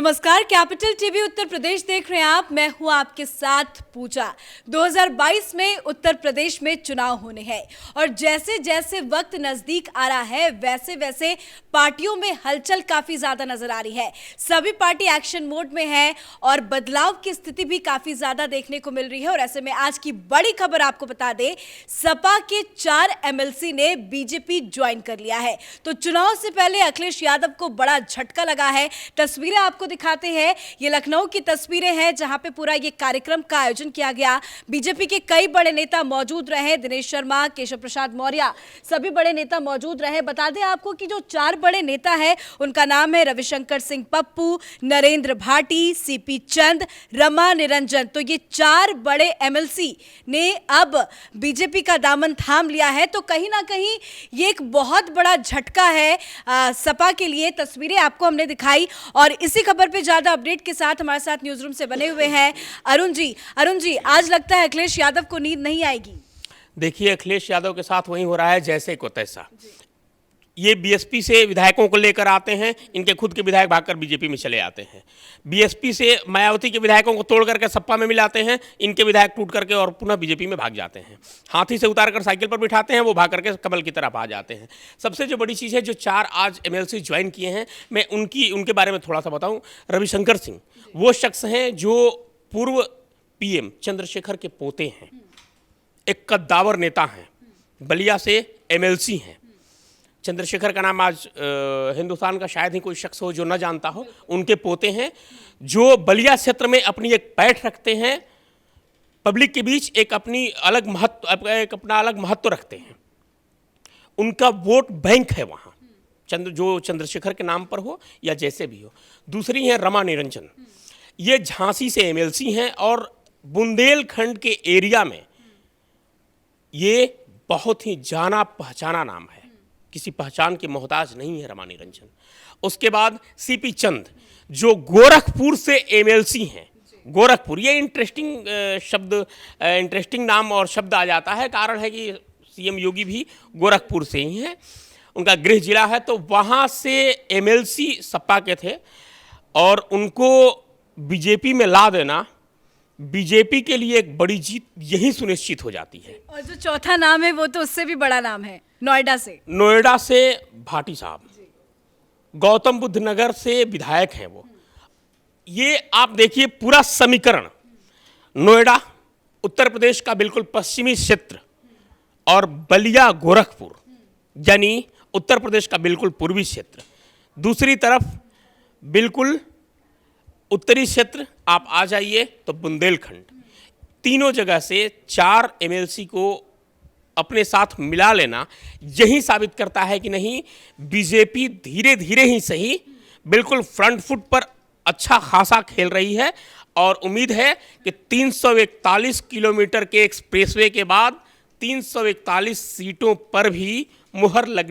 नमस्कार, capital TV Uttar Pradesh देख रहे हैं आप। मैं हूं आपके साथ पूजा। 2022 में उत्तर प्रदेश में चुनाव होने हैं और जैसे जैसे वक्त नजदीक आ रहा है वैसे वैसे पार्टियों में हलचल काफी ज्यादा नजर आ रही है। सभी पार्टी एक्शन मोड में है और बदलाव की स्थिति भी काफी ज्यादा देखने को मिल रही है। और ऐसे में आज की बड़ी खबर आपको बता दें, सपा के 4 एमएलसी ने बीजेपी ज्वाइन कर लिया है। तो चुनाव से पहले अखिलेश यादव को बड़ा झटका लगा है। तस्वीरें आपको दिखाते हैं, ये लखनऊ की तस्वीरें हैं जहां पे पूरा ये कार्यक्रम का आयोजन किया गया। बीजेपी के कई बड़े नेता मौजूद रहे, दिनेश शर्मा, केशव प्रसाद मौर्य, सभी बड़े नेता मौजूद रहे। बता दें आपको कि जो 4 बड़े नेता है उनका नाम है रविशंकर सिंह पप्पू, नरेंद्र भाटी, सीपी चंद, रमा निरंजन। तो ये 4 बड़े एमएलसी ने अब बीजेपी का दामन थाम लिया है। तो कहीं ना कहीं ये एक बहुत बड़ा झटका है सपा के लिए। तस्वीरें आपको हमने दिखाई और इसी खबर पे ज्यादा अपडेट के साथ हमारे साथ न्यूज रूम से बने हुए हैं अरुण जी, आज लगता है अखिलेश यादव को नींद नहीं आएगी। देखिए, अखिलेश यादव के साथ वही हो रहा है जैसे को तैसा। ये बीएसपी से विधायकों को लेकर आते हैं, इनके खुद के विधायक भागकर बीजेपी में चले आते हैं। बीएसपी से मायावती के विधायकों को तोड़ करके सपा में मिलाते हैं, इनके विधायक टूट करके और पुनः बीजेपी में भाग जाते हैं। हाथी से उतार कर साइकिल पर बिठाते हैं, वो भाग करके कमल की तरफ आ जाते हैं। सबसे जो बड़ी चीज़ है, जो 4 आज एमएलसी ज्वाइन किए हैं, मैं उनके बारे में थोड़ा सा बताऊँ। रविशंकर सिंह वो शख्स हैं जो पूर्व पीएम चंद्रशेखर के पोते हैं, एक कद्दावर नेता हैं, बलिया से एमएलसी हैं। चंद्रशेखर का नाम आज हिंदुस्तान का शायद ही कोई शख्स हो जो न जानता हो। उनके पोते हैं जो बलिया क्षेत्र में अपनी एक पैठ रखते हैं, पब्लिक के बीच एक अपना अलग महत्व रखते हैं। उनका वोट बैंक है वहाँ, जो चंद्रशेखर के नाम पर हो या जैसे भी हो। दूसरी है रमा निरंजन, ये झांसी से एमएलसी हैं और बुंदेलखंड के एरिया में ये बहुत ही जाना पहचाना नाम है, किसी पहचान के मोहताज नहीं है रमा निरंजन। उसके बाद सीपी चंद जो गोरखपुर से एमएलसी हैं। गोरखपुर ये इंटरेस्टिंग नाम और शब्द आ जाता है, कारण है कि सीएम योगी भी गोरखपुर से ही हैं, उनका गृह जिला है। तो वहाँ से एमएलसी सपा के थे और उनको बीजेपी में ला देना बीजेपी के लिए एक बड़ी जीत यही सुनिश्चित हो जाती है। और जो चौथा नाम है वो तो उससे भी बड़ा नाम है, नोएडा से भाटी साहब, गौतम बुद्ध नगर से विधायक हैं वो। ये आप देखिए पूरा समीकरण, नोएडा उत्तर प्रदेश का बिल्कुल पश्चिमी क्षेत्र और बलिया गोरखपुर यानी उत्तर प्रदेश का बिल्कुल पूर्वी क्षेत्र। दूसरी तरफ बिल्कुल उत्तरी क्षेत्र आप आ जाइए तो बुंदेलखंड। तीनों जगह से 4 एमएलसी को अपने साथ मिला लेना यही साबित करता है कि नहीं, बीजेपी धीरे धीरे ही सही बिल्कुल फ्रंट फुट पर अच्छा खासा खेल रही है। और उम्मीद है कि 341 किलोमीटर के एक्सप्रेसवे के बाद 341 सीटों पर भी मुहर लग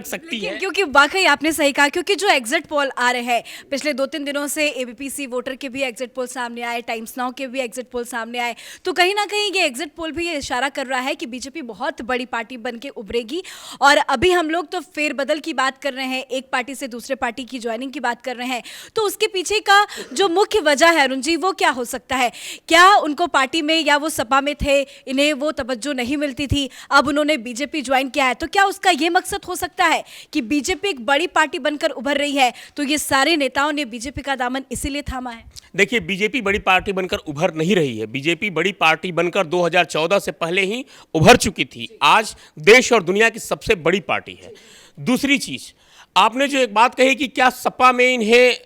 सकती है। क्योंकि वाकई आपने सही कहा, क्योंकि जो एग्जिट पोल आ रहे हैं पिछले 2-3 दिनों से, एबीपी वोटर के भी एग्जिट पोल सामने आए, टाइम्स नाउ के भी एग्जिट पोल सामने आए, तो कहीं ना कहीं ये एग्जिट पोल भी ये इशारा कर रहा है कि बीजेपी बहुत बड़ी पार्टी बन के उभरेगी। और अभी हम लोग तो फेरबदल की बात कर रहे हैं, एक पार्टी से दूसरे पार्टी की ज्वाइनिंग की बात कर रहे हैं, तो उसके पीछे का जो मुख्य वजह है अरुण जी, वो क्या हो सकता है? क्या उनको पार्टी में या वो सपा में थे, इन्हें वो तवज्जो नहीं मिलती थी, अब उन्होंने बीजेपी ज्वाइन किया है, तो क्या उसका ये मकसद हो सकता है कि बीजेपी एक बड़ी पार्टी बनकर उभर रही है तो ये सारे नेताओं ने बीजेपी का दामन इसीलिए थामा है? देखिए, बीजेपी बड़ी पार्टी बनकर उभर नहीं रही है। बीजेपी बड़ी पार्टी बनकर 2014 से पहले ही उभर चुकी थी। आज देश और दुनिया की सबसे बड़ी पार्टी है। दूसरी चीज, आपने जो एक बात कही कि क्या सपा में इन्हें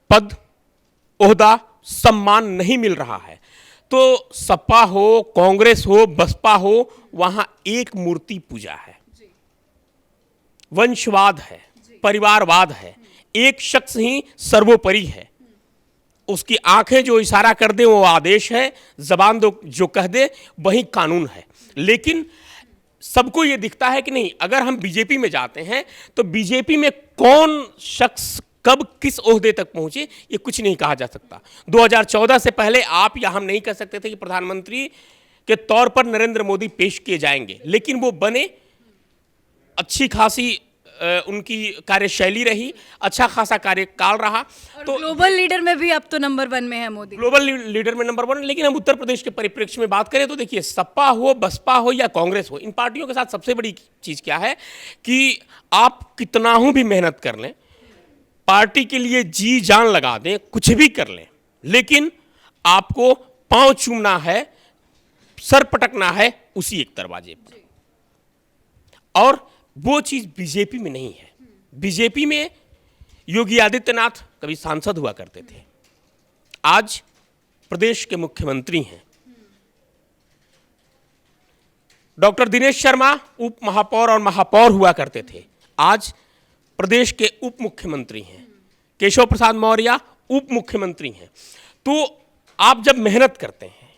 पद, ओहदा, सम्मान नहीं मिल रहा है, तो सपा हो, कांग्रेस हो, बसपा हो, वहां एक मूर्ति पूजा है, वंशवाद है, परिवारवाद है, एक शख्स ही सर्वोपरि है। उसकी आंखें जो इशारा कर दे वो आदेश है, जबान जो कह दे वही कानून है। लेकिन सबको ये दिखता है कि नहीं, अगर हम बीजेपी में जाते हैं तो बीजेपी में कौन शख्स कब किस ओहदे तक पहुंचे ये कुछ नहीं कहा जा सकता। 2014 से पहले आप या हम नहीं कह सकते थे कि प्रधानमंत्री के तौर पर नरेंद्र मोदी पेश किए जाएंगे, लेकिन वो बने, अच्छी खासी उनकी कार्यशैली रही, अच्छा खासा कार्यकाल रहा। तो ग्लोबल लीडर में भी अब तो नंबर 1 में है मोदी, ग्लोबल लीडर में नंबर 1। लेकिन हम उत्तर प्रदेश के परिप्रेक्ष्य में बात करें तो देखिए, सपा हो, बसपा हो या कांग्रेस हो, इन पार्टियों के साथ सबसे बड़ी चीज क्या है कि आप कितना ही भी मेहनत कर लें, पार्टी के लिए जी जान लगा दें, कुछ भी कर लें, लेकिन आपको पांव चूमना है, सर पटकना है उसी एक दरवाजे पर। और वो चीज बीजेपी में नहीं है। बीजेपी में योगी आदित्यनाथ कभी सांसद हुआ करते थे, आज प्रदेश के मुख्यमंत्री हैं। डॉक्टर दिनेश शर्मा उप महापौर और महापौर हुआ करते थे, आज प्रदेश के उप मुख्यमंत्री हैं। केशव प्रसाद मौर्य उप मुख्यमंत्री हैं। तो आप जब मेहनत करते हैं,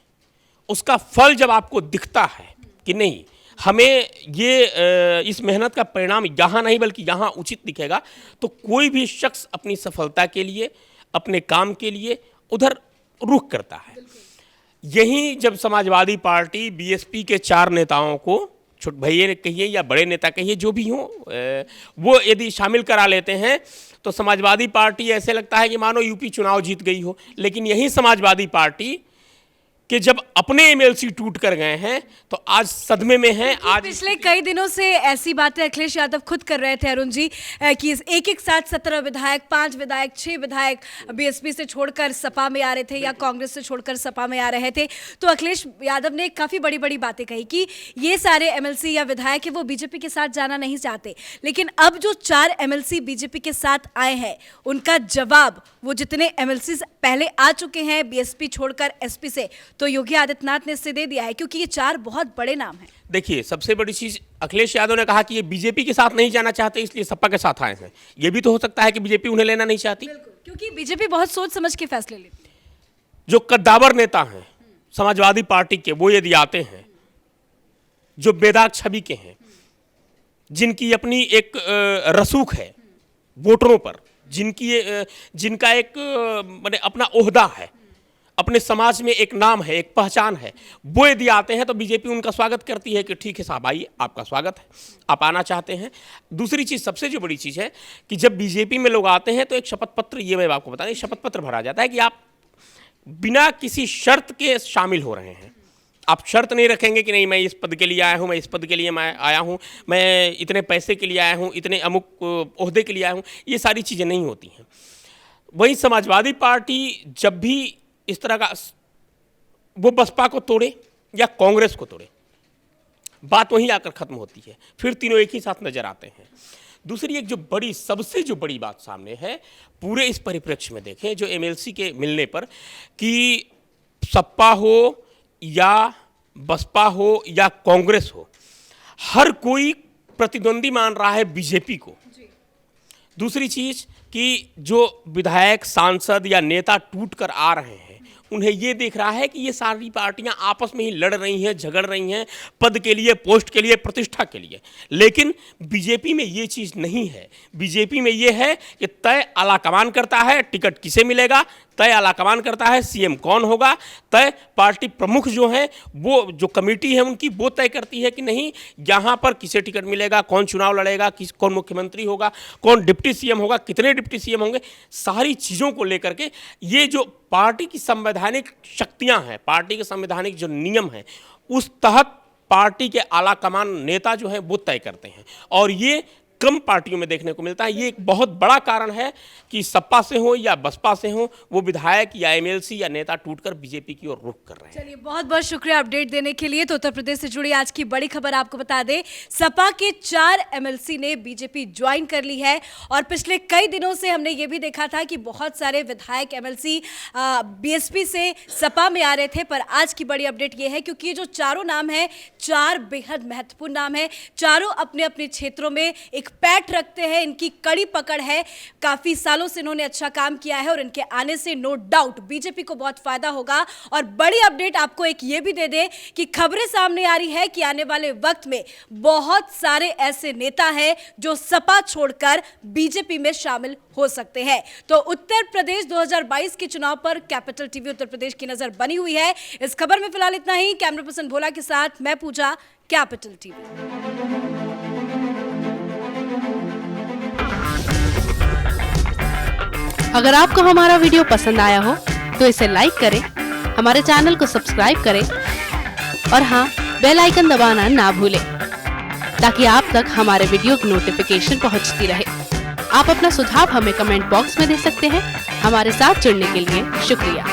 उसका फल जब आपको दिखता है कि नहीं, हमें ये इस मेहनत का परिणाम यहाँ नहीं बल्कि यहाँ उचित दिखेगा, तो कोई भी शख्स अपनी सफलता के लिए, अपने काम के लिए उधर रुख करता है। यही जब समाजवादी पार्टी बीएसपी के 4 नेताओं को, छोटे भैया कहिए या बड़े नेता कहिए, जो भी हों, वो यदि शामिल करा लेते हैं तो समाजवादी पार्टी ऐसे लगता है कि मानो यूपी चुनाव जीत गई हो। लेकिन यही समाजवादी पार्टी कि जब अपने एमएलसी टूट कर गए हैं तो आज सदमे में हैं। आज पिछले कई दिनों से ऐसी बातें अखिलेश यादव खुद कर रहे थे अरुण जी, कि एक साथ 17 विधायक, 5 विधायक, 6 विधायक बीएसपी से छोड़कर सपा में आ रहे थे या कांग्रेस से छोड़कर सपा में आ रहे थे। तो अखिलेश यादव ने काफ़ी बड़ी बड़ी बातें कही कि ये सारे एमएलसी या विधायक है वो बीजेपी के साथ जाना नहीं चाहते। लेकिन अब जो 4 एमएलसी बीजेपी के साथ आए हैं, उनका जवाब वो जितने एमएलसी पहले आ चुके हैं बीएसपी छोड़कर एसपी से, तो योगी आदित्यनाथ ने इससे दे दिया है, क्योंकि ये 4 बहुत बड़े नाम हैं। देखिए, सबसे बड़ी चीज अखिलेश यादव ने कहा कि ये बीजेपी के साथ नहीं जाना चाहते इसलिए सपा के साथ आए हैं। ये भी तो हो सकता है कि बीजेपी उन्हें लेना नहीं चाहती, क्योंकि बीजेपी बहुत सोच समझ के फैसले लेती है। जो कद्दावर नेता हैं समाजवादी पार्टी के, वो यदि आते हैं, जो बेदाग छवि के हैं, जिनकी अपनी एक रसूख है वोटरों पर, जिनका एक माने अपना ओहदा है, अपने समाज में एक नाम है, एक पहचान है, वो यदि आते हैं तो बीजेपी उनका स्वागत करती है कि ठीक है साहब, आइए, आपका स्वागत है, आप आना चाहते हैं। दूसरी चीज़, सबसे जो बड़ी चीज़ है कि जब बीजेपी में लोग आते हैं तो एक शपथ पत्र, ये मैं आपको बता दें, शपथ पत्र भरा जाता है कि आप बिना किसी शर्त के शामिल हो रहे हैं। आप शर्त नहीं रखेंगे कि नहीं मैं इस पद के लिए आया हूँ, मैं इस पद के लिए मैं आया हूँ, मैं इतने पैसे के लिए आया हूँ, इतने अमुक ओहदे के लिए आया हूँ, ये सारी चीज़ें नहीं होती हैं। वहीं समाजवादी पार्टी जब भी इस तरह का, वो बसपा को तोड़े या कांग्रेस को तोड़े, बात वहीं आकर खत्म होती है, फिर तीनों एक ही साथ नजर आते हैं। दूसरी एक जो बड़ी, सबसे जो बड़ी बात सामने है पूरे इस परिप्रेक्ष्य में देखें, जो एमएलसी के मिलने पर, कि सपा हो या बसपा हो या कांग्रेस हो, हर कोई प्रतिद्वंदी मान रहा है बीजेपी को। दूसरी चीज कि जो विधायक, सांसद या नेता टूट कर आ रहे हैं, उन्हें ये देख रहा है कि ये सारी पार्टियां आपस में ही लड़ रही हैं, झगड़ रही हैं पद के लिए, पोस्ट के लिए, प्रतिष्ठा के लिए। लेकिन बीजेपी में ये चीज़ नहीं है। बीजेपी में ये है कि तय आलाकमान करता है, टिकट किसे मिलेगा, तय आलाकमान करता है, सीएम कौन होगा, तय पार्टी प्रमुख जो हैं, वो जो कमेटी है उनकी, वो तय करती है कि नहीं यहाँ पर किसे टिकट मिलेगा, कौन चुनाव लड़ेगा, कौन मुख्यमंत्री होगा, कौन डिप्टी सीएम होगा, कितने डिप्टी सीएम होंगे। सारी चीज़ों को लेकर के ये जो पार्टी की संवैधानिक शक्तियां हैं, पार्टी के संवैधानिक जो नियम हैं, उस तहत पार्टी के आला कमान नेता जो हैं वो तय करते हैं। और ये कम पार्टियों में देखने को मिलता है। ये एक बहुत बड़ा कारण है कि सपा से हो या बसपा से हो, वो विधायक या एमएलसी या नेता टूटकर बीजेपी की ओर रुख कर रहे हैं। चलिए, बहुत बहुत शुक्रिया अपडेट देने के लिए। तो उत्तर प्रदेश से जुड़ी आज की बड़ी खबर आपको बता दें, सपा के 4 एमएलसी ने बीजेपी ज्वाइन कर ली है। और पिछले कई दिनों से हमने ये भी देखा था कि बहुत सारे विधायक एमएलसी बीएसपी से सपा में आ रहे थे, पर आज की बड़ी अपडेट ये है, क्योंकि ये जो चारों नाम है, 4 बेहद महत्वपूर्ण नाम है। चारों अपने अपने क्षेत्रों में एक पैठ रखते हैं, इनकी कड़ी पकड़ है, काफी सालों से इन्होंने अच्छा काम किया है और इनके आने से नो डाउट बीजेपी को बहुत फायदा होगा। और बड़ी अपडेट आपको एक ये भी दे दे कि खबरें सामने आ रही है कि आने वाले वक्त में बहुत सारे ऐसे नेता हैं जो सपा छोड़कर बीजेपी में शामिल हो सकते हैं। तो उत्तर प्रदेश 2022 के चुनाव पर कैपिटल टीवी उत्तर प्रदेश की नजर बनी हुई है। इस खबर में फिलहाल इतना ही। कैमरा पर्सन भोला के साथ मैं पूजा, कैपिटल टीवी। अगर आपको हमारा वीडियो पसंद आया हो तो इसे लाइक करें, हमारे चैनल को सब्सक्राइब करें और हाँ, बेल आइकन दबाना ना भूलें ताकि आप तक हमारे वीडियो की नोटिफिकेशन पहुंचती रहे। आप अपना सुझाव हमें कमेंट बॉक्स में दे सकते हैं। हमारे साथ जुड़ने के लिए शुक्रिया।